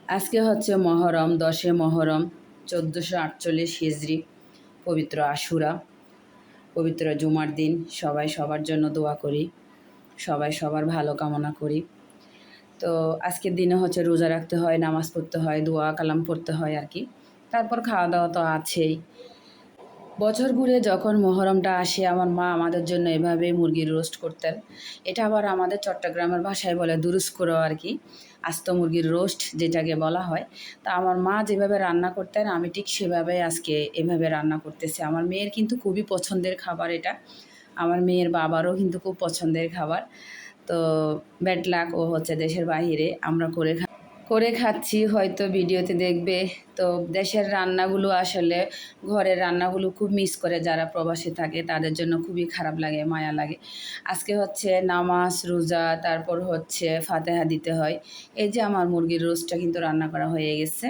আজকে হচ্ছে মহরম, 10 মহরম 1448 হিজরি, পবিত্র আশুরা, পবিত্র জুমার দিন। সবাই সবার জন্য দোয়া করি, সবাই সবার ভালো কামনা করি। তো আজকের দিনে হচ্ছে রোজা রাখতে হয়, নামাজ পড়তে হয়, দোয়া কালাম পড়তে হয় আর কি। তারপর খাওয়া দাওয়া তো আছেই। বছর ঘুরে যখন মহরমটা আসে, আমার মা আমাদের জন্য এভাবেই মুরগির রোস্ট করতেন। এটা আবার আমাদের চট্টগ্রামের ভাষায় বলে দুরুস্কুরো আর কি, আস্ত মুরগির রোস্ট যেটাকে বলা হয়। তা আমার মা যেভাবে রান্না করতেন আমি ঠিক সেভাবে আজকে এভাবে রান্না করতেছি। আমার মেয়ের কিন্তু খুবই পছন্দের খাবার এটা, আমার মেয়ের বাবারও কিন্তু খুব পছন্দের খাবার। তো ব্যাড লাক, ও হচ্ছে দেশের বাইরে, আমরা করে খাচ্ছি, হয়তো ভিডিওতে দেখবে। তো দেশের রান্নাগুলো আসলে ঘরের রান্নাগুলো খুব মিস করে যারা প্রবাসী থাকে, তাদের জন্য খুবই খারাপ লাগে, মায়া লাগে। আজকে হচ্ছে নামাজ রোজা, তারপর হচ্ছে ফাতেহা দিতে হয়। এই যে আমার মুরগির রোস্টটা কিন্তু রান্না করা হয়ে গেছে।